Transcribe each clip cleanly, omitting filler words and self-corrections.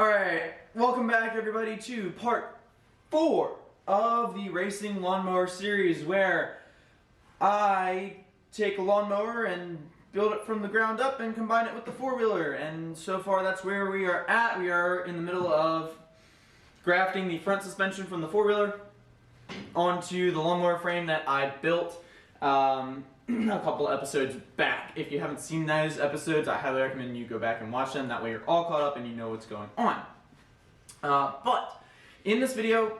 Alright, welcome back everybody to part 4 of the Racing Lawnmower series, where I take a lawnmower and build it from the ground up and combine it with the four-wheeler. And so far that's where we are at. We are in the middle of grafting the front suspension from the four-wheeler onto the lawnmower frame that I built a couple episodes back. If you haven't seen those episodes, I highly recommend you go back and watch them. That way you're all caught up and you know what's going on. But in this video,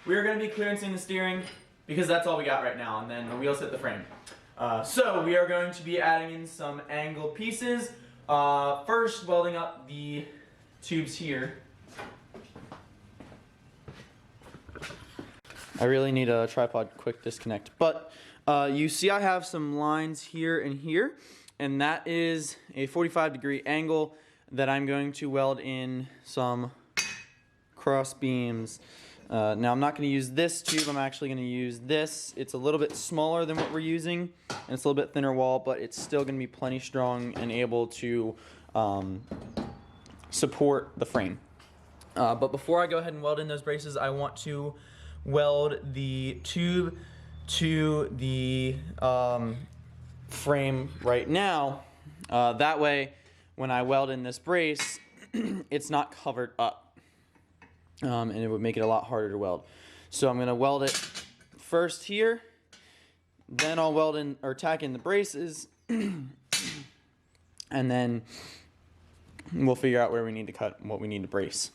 we are going to be clearancing the steering because that's all we got right now, and then the wheels hit the frame. So we are going to be adding in some angled pieces. First, welding up the tubes here. I really need a tripod quick disconnect, but you see I have some lines here and here, and that is a 45-degree angle that I'm going to weld in some cross beams. Now I'm not going to use this tube, I'm actually going to use this. It's a little bit smaller than what we're using, and it's a little bit thinner wall, but it's still going to be plenty strong and able to support the frame. But before I go ahead and weld in those braces, I want to weld the tube to the frame right now. That way, when I weld in this brace, it's not covered up, and it would make it a lot harder to weld. So I'm going to weld it first here, then I'll weld in or tack in the braces, and then we'll figure out where we need to cut and what we need to brace.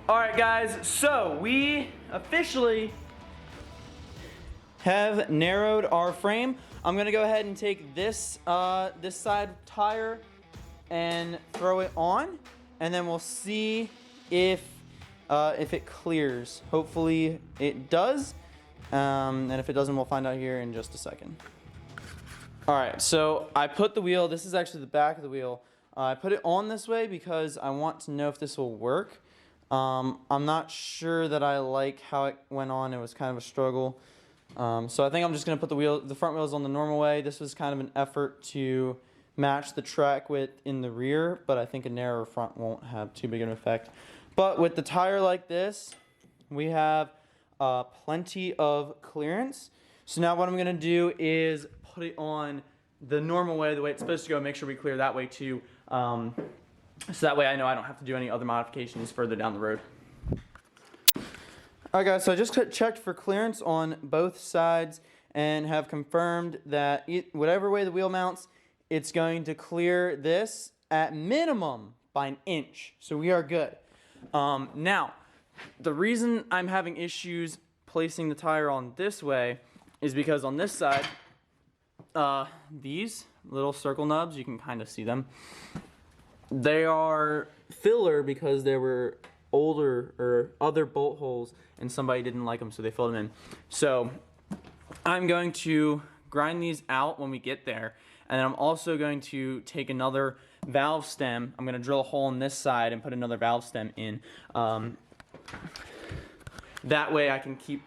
Alright guys, so we officially have narrowed our frame. I'm going to go ahead and take this this side tire and throw it on, and then we'll see if it clears. Hopefully it does, and if it doesn't, we'll find out here in just a second. Alright, so I put the wheel, this is actually the back of the wheel, I put it on this way because I want to know if this will work. I'm not sure that I like how it went on. It was kind of a struggle. So I think I'm just going to put the front wheels on the normal way. This was kind of an effort to match the track width in the rear, but I think a narrower front won't have too big an effect. But with the tire like this, we have plenty of clearance. So now what I'm gonna do is put it on the normal way, the way it's supposed to go, make sure we clear that way too. So that way I know I don't have to do any other modifications further down the road. Alright guys, so I just checked for clearance on both sides and have confirmed that whatever way the wheel mounts, it's going to clear this at minimum by 1 inch. So we are good. Now, the reason I'm having issues placing the tire on this way is because on this side, these little circle nubs, you can kind of see them, they are filler because there were older or other bolt holes and somebody didn't like them, so they filled them in. So I'm going to grind these out when we get there, and then I'm also going to take another valve stem. I'm going to drill a hole in this side and put another valve stem in. That way I can keep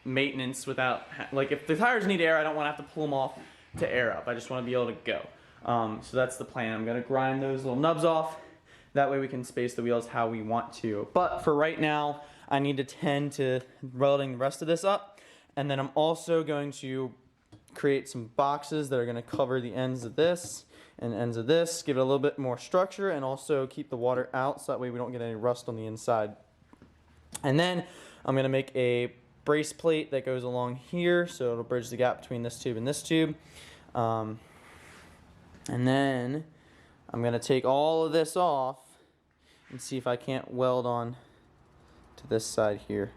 maintenance without, like if the tires need air, I don't want to have to pull them off to air up. I just want to be able to go. So that's the plan. I'm going to grind those little nubs off. That way we can space the wheels how we want to. But for right now, I need to tend to welding the rest of this up. And then I'm also going to create some boxes that are going to cover the ends of this and ends of this, give it a little bit more structure, and also keep the water out so that way we don't get any rust on the inside. And then I'm going to make a brace plate that goes along here, so it'll bridge the gap between this tube and this tube. And then I'm going to take all of this off and see if I can't weld on to this side here.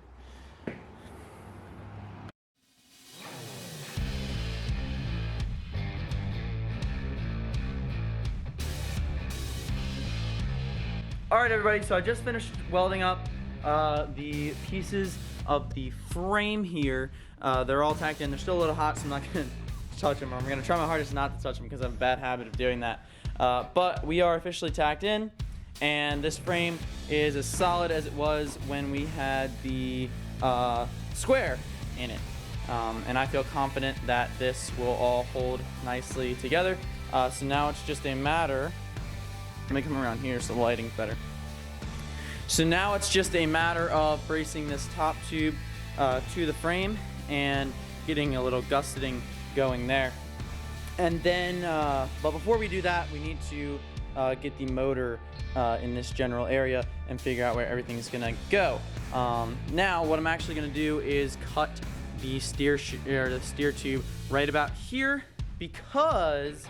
Alright everybody, so I just finished welding up the pieces of the frame here. They're all tacked in. They're still a little hot, so I'm not going to touch them. I'm going to try my hardest not to touch them because I have a bad habit of doing that. But we are officially tacked in, and this frame is as solid as it was when we had the square in it. And I feel confident that this will all hold nicely together. So now it's just a matter, let me come around here so the lighting's better. So now it's just a matter of bracing this top tube to the frame and getting a little gusseting going there. And then, but before we do that, we need to get the motor in this general area and figure out where everything's gonna go. Now, what I'm actually gonna do is cut the steer tube right about here because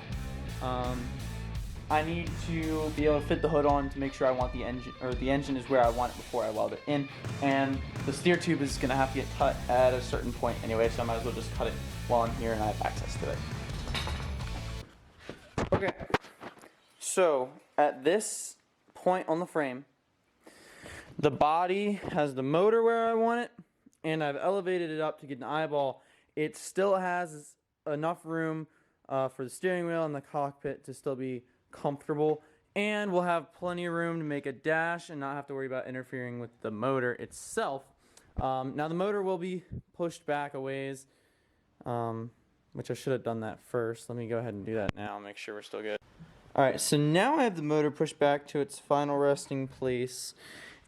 I need to be able to fit the hood on to make sure I want the engine, or the engine is where I want it before I weld it in. And the steer tube is gonna have to get cut at a certain point anyway, so I might as well just cut it while I'm here and I have access to it. Okay, so at this point on the frame, the body has the motor where I want it, and I've elevated it up to get an eyeball. It still has enough room for the steering wheel and the cockpit to still be comfortable, and we'll have plenty of room to make a dash and not have to worry about interfering with the motor itself. Now the motor will be pushed back a ways, which I should have done that first. Let me go ahead and do that now, make sure we're still good. Alright, so now I have the motor pushed back to its final resting place,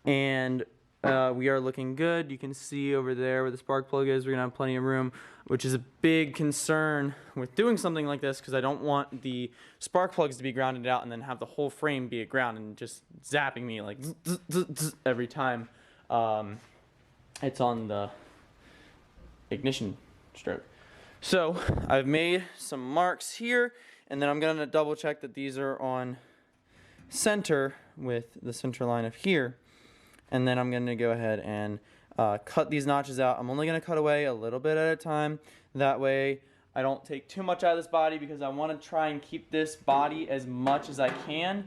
and we are looking good. You can see over there where the spark plug is, we're going to have plenty of room, which is a big concern with doing something like this because I don't want the spark plugs to be grounded out and then have the whole frame be at ground and just zapping me like zzz, zzz, zzz, every time it's on the ignition stroke. So I've made some marks here, and then I'm going to double check that these are on center with the center line of here. And then I'm going to go ahead and cut these notches out. I'm only going to cut away a little bit at a time. That way I don't take too much out of this body because I want to try and keep this body as much as I can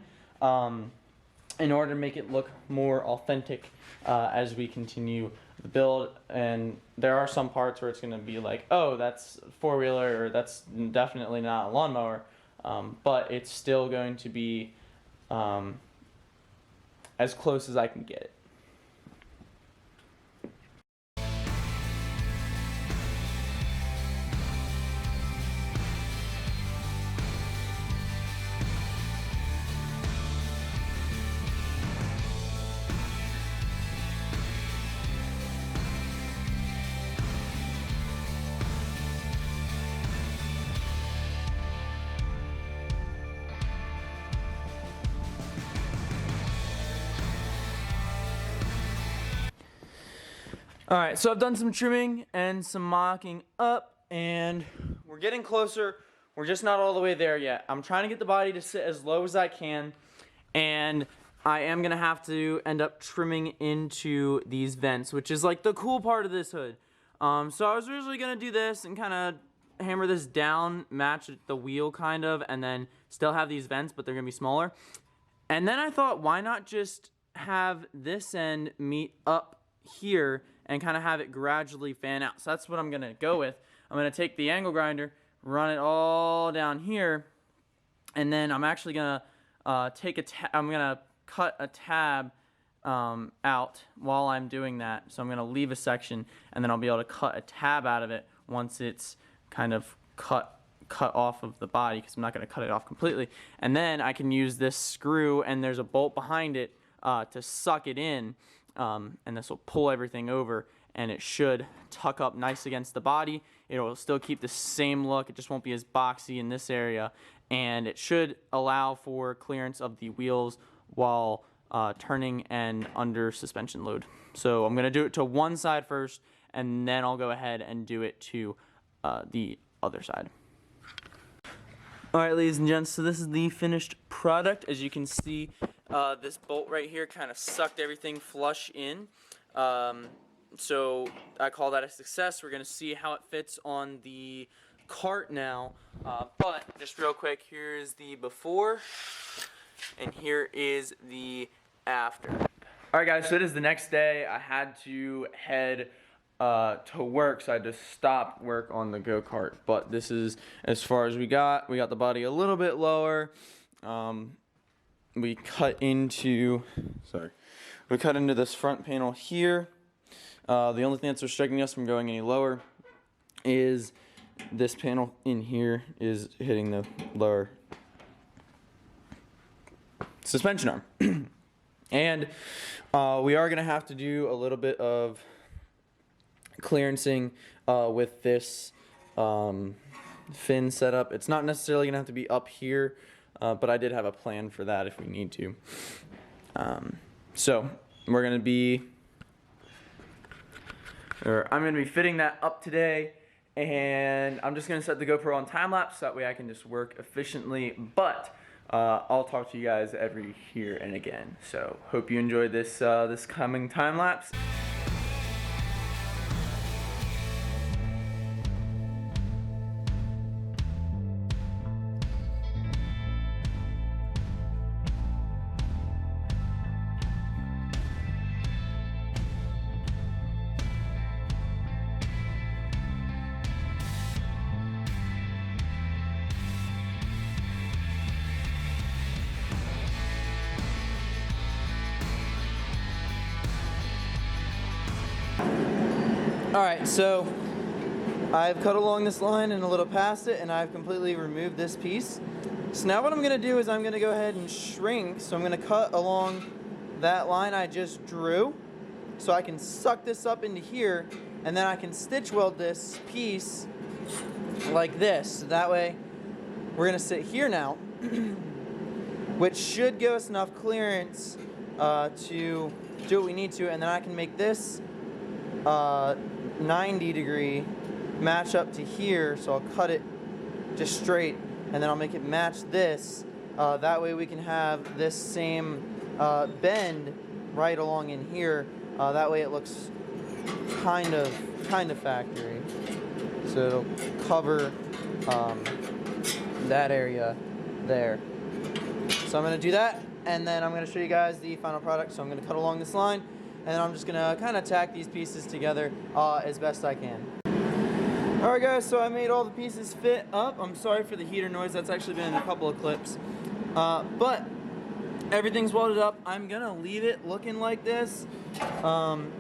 in order to make it look more authentic as we continue the build. And there are some parts where it's going to be like, oh, that's four-wheeler, or that's definitely not a lawnmower. But it's still going to be as close as I can get it. Alright, so I've done some trimming and some mocking up, and we're getting closer. We're just not all the way there yet. I'm trying to get the body to sit as low as I can, and I am going to have to end up trimming into these vents, which is like the cool part of this hood. So I was originally going to do this and kind of hammer this down, match the wheel kind of, and then still have these vents, but they're going to be smaller. And then I thought, why not just have this end meet up here and kind of have it gradually fan out. So that's what I'm going to go with. I'm going to take the angle grinder, run it all down here, and then I'm actually going to I'm going to cut a tab out while I'm doing that. So I'm going to leave a section, and then I'll be able to cut a tab out of it once it's kind of cut off of the body, because I'm not going to cut it off completely. And then I can use this screw, and there's a bolt behind it to suck it in, and this will pull everything over, and it should tuck up nice against the body. It will still keep the same look. It just won't be as boxy in this area, and it should allow for clearance of the wheels while turning and under suspension load. So I'm going to do it to one side first, and then I'll go ahead and do it to the other side. Alright, ladies and gents, so this is the finished product. As you can see, this bolt right here kind of sucked everything flush in. So I call that a success. We're going to see how it fits on the cart now. But just real quick, here's the before, and here is the after. Alright guys, so it is the next day. I had to head to work, so I just stopped work on the go-kart. But this is as far as we got. We got the body a little bit lower. We cut into this front panel here. The only thing that's restricting us from going any lower is this panel in here is hitting the lower suspension arm. And we are going to have to do a little bit of clearancing with this fin setup. It's not necessarily going to have to be up here, but I did have a plan for that if we need to. So we're going to be, I'm going to be fitting that up today, and I'm just going to set the GoPro on time lapse so that way I can just work efficiently. But I'll talk to you guys every here and again. So hope you enjoyed this this coming time lapse. Alright, so I've cut along this line and a little past it, and I've completely removed this piece. So now what I'm going to do is I'm going to go ahead and shrink. So I'm going to cut along that line I just drew, so I can suck this up into here, and then I can stitch weld this piece like this. So that way we're going to sit here now, which should give us enough clearance to do what we need to, and then I can make this 90-degree match up to here. So I'll cut it just straight, and then I'll make it match this. That way we can have this same bend right along in here. That way it looks kind of factory. So it'll cover that area there. So I'm going to do that, and then I'm going to show you guys the final product. So I'm going to cut along this line, and then I'm just going to kind of tack these pieces together as best I can. Alright guys, so I made all the pieces fit up. I'm sorry for the heater noise. That's actually been in a couple of clips. But everything's welded up. I'm going to leave it looking like this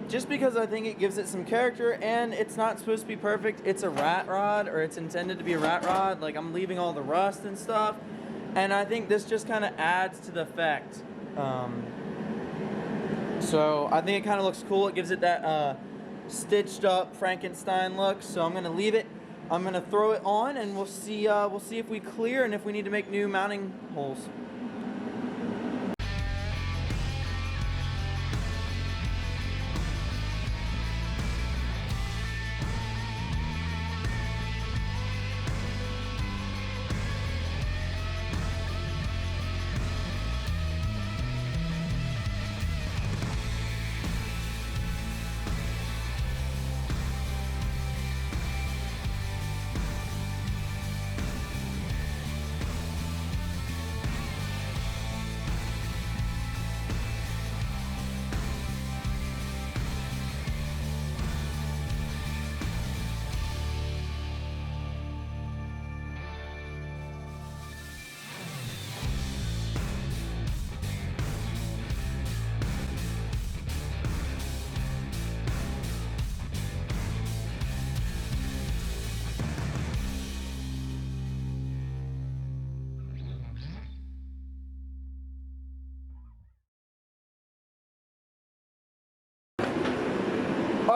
just because I think it gives it some character, and it's not supposed to be perfect. It's a rat rod, or it's intended to be a rat rod. Like, I'm leaving all the rust and stuff, and I think this just kind of adds to the effect. So I think it kind of looks cool. It gives it that stitched up Frankenstein look. So I'm going to leave it. I'm going to throw it on, and we'll see if we clear and if we need to make new mounting holes.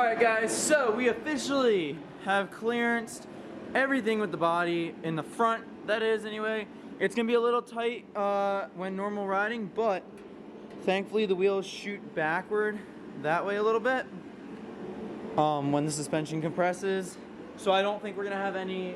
Alright guys, so we officially have clearanced everything with the body in the front, that is anyway. It's going to be a little tight when normal riding, but thankfully the wheels shoot backward that way a little bit when the suspension compresses. So I don't think we're going to have any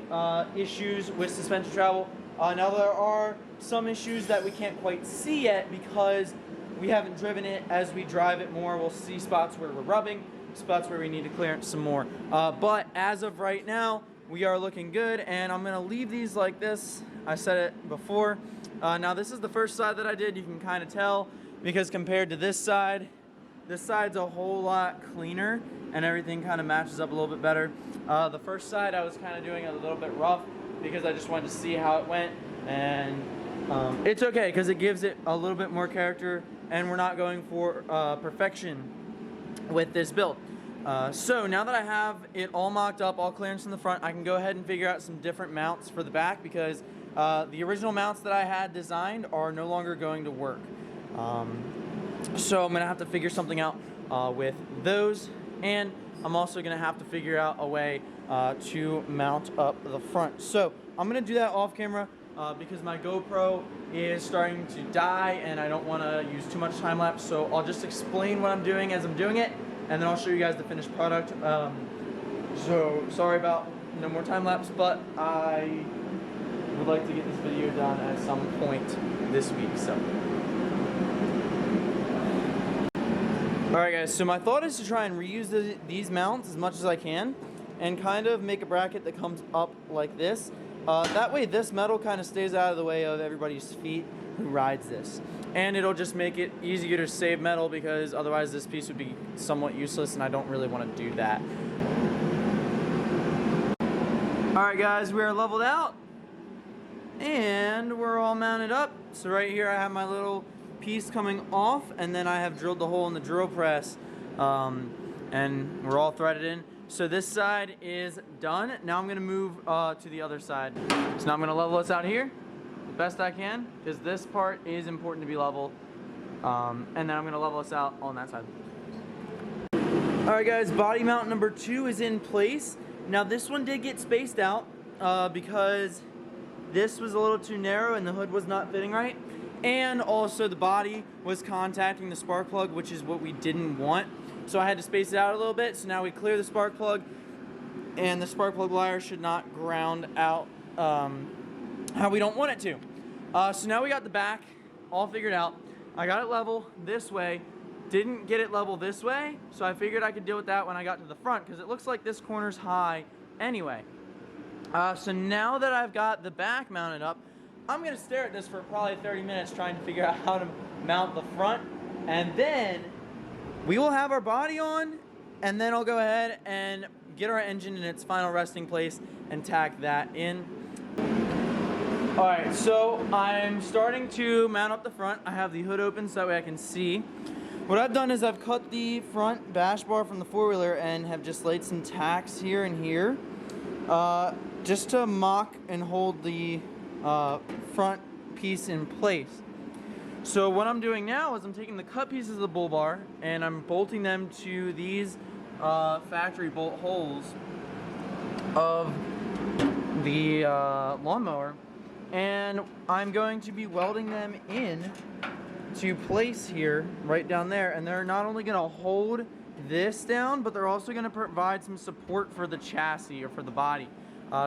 issues with suspension travel. Now there are some issues that we can't quite see yet because we haven't driven it. As we drive it more, we'll see spots where we're rubbing, spots where we need to clearance some more. But as of right now, we are looking good, and I'm gonna leave these like this. I said it before. Now this is the first side that I did. You can kind of tell because compared to this side's a whole lot cleaner and everything kind of matches up a little bit better. The first side I was kind of doing a little bit rough because I just wanted to see how it went, and it's okay because it gives it a little bit more character, and we're not going for perfection with this build. So now that I have it all mocked up, all clearance in the front, I can go ahead and figure out some different mounts for the back because the original mounts that I had designed are no longer going to work. So I'm gonna have to figure something out with those, and I'm also gonna have to figure out a way to mount up the front. So I'm gonna do that off camera because my GoPro is starting to die and I don't want to use too much time lapse. So I'll just explain what I'm doing as I'm doing it, and then I'll show you guys the finished product. So sorry about no more time lapse, but I would like to get this video done at some point this week. So alright guys, so my thought is to try and reuse these mounts as much as I can and kind of make a bracket that comes up like this. That way this metal kind of stays out of the way of everybody's feet who rides this. And it'll just make it easier to save metal because otherwise this piece would be somewhat useless, and I don't really want to do that. Alright guys, we are leveled out and we're all mounted up. So right here I have my little piece coming off, and then I have drilled the hole in the drill press, and we're all threaded in. So this side is done. Now I'm gonna move to the other side. So now I'm gonna level this out here the best I can because this part is important to be level, and then I'm gonna level this out on that side. Alright guys, body mount number 2 is in place. Now this one did get spaced out because this was a little too narrow and the hood was not fitting right. And also the body was contacting the spark plug, which is what we didn't want. So I had to space it out a little bit. So now we clear the spark plug, and the spark plug wire should not ground out how we don't want it to. So now we got the back all figured out. I got it level this way, didn't get it level this way, so I figured I could deal with that when I got to the front because it looks like this corner's high anyway. So now that I've got the back mounted up, I'm gonna stare at this for probably 30 minutes trying to figure out how to mount the front, and then we will have our body on, and then I'll go ahead and get our engine in its final resting place and tack that in. Alright, so I'm starting to mount up the front. I have the hood open so that way I can see. What I've done is I've cut the front bash bar from the four-wheeler and have just laid some tacks here and here just to mock and hold the front piece in place. So what I'm doing now is I'm taking the cut pieces of the bull bar and I'm bolting them to these factory bolt holes of the lawnmower, and I'm going to be welding them in to place here, right down there, and they're not only going to hold this down, but they're also going to provide some support for the chassis or for the body.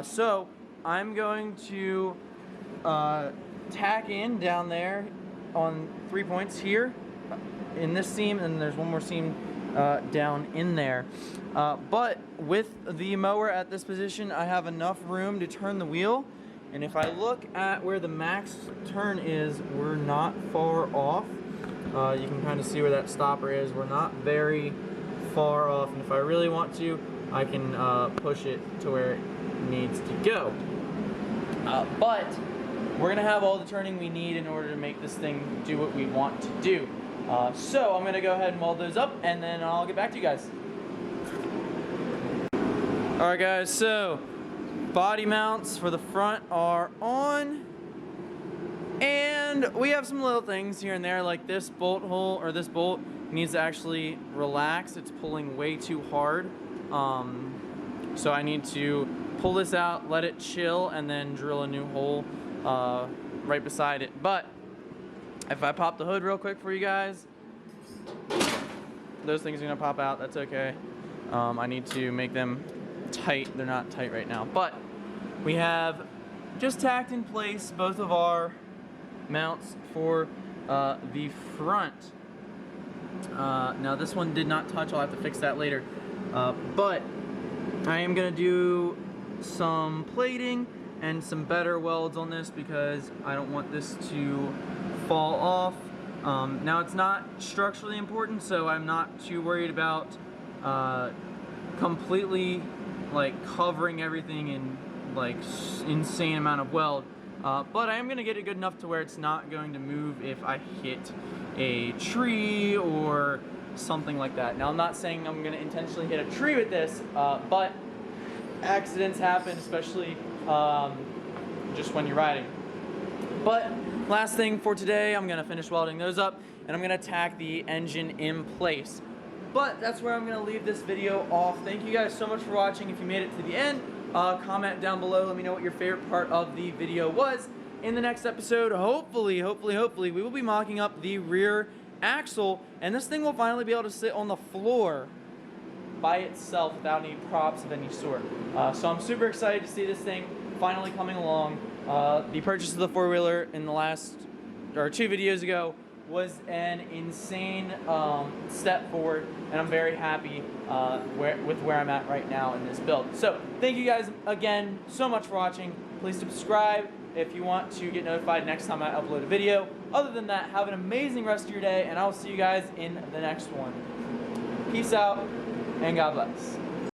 So I'm going to tack in down there on 3 points here in this seam, and there's one more seam down in there. But with the mower at this position, I have enough room to turn the wheel, and if I look at where the max turn is, we're not far off. You can kind of see where that stopper is. We're not very far off, and if I really want to, I can push it to where it needs to go. But we're gonna have all the turning we need in order to make this thing do what we want to do. So I'm gonna go ahead and weld those up, and then I'll get back to you guys. Alright guys, so body mounts for the front are on, and we have some little things here and there, like this bolt hole, or this bolt needs to actually relax. It's pulling way too hard So I need to pull this out, let it chill, and then drill a new hole right beside it. But if I pop the hood real quick for you guys, those things are gonna pop out. That's okay. I need to make them tight. They're not tight right now, but we have just tacked in place both of our mounts for the front. Now this one did not touch. I'll have to fix that later. But I am gonna do some plating and some better welds on this because I don't want this to fall off. Now it's not structurally important, so I'm not too worried about completely like covering everything in like insane amount of weld. But I am gonna get it good enough to where it's not going to move if I hit a tree or something like that. Now I'm not saying I'm gonna intentionally hit a tree with this, but accidents happen, especially just when you're riding. But last thing for today, I'm gonna finish welding those up and I'm gonna tack the engine in place. But that's where I'm gonna leave this video off. Thank you guys so much for watching. If you made it to the end, comment down below. Let me know what your favorite part of the video was. In the next episode, hopefully, we will be mocking up the rear axle, and this thing will finally be able to sit on the floor by itself without any props of any sort. So I'm super excited to see this thing finally coming along. The purchase of the four-wheeler in the last, or 2 videos ago, was an insane step forward, and I'm very happy with where I'm at right now in this build. So thank you guys again so much for watching. Please subscribe if you want to get notified next time I upload a video. Other than that, have an amazing rest of your day, and I will see you guys in the next one. Peace out, and God bless.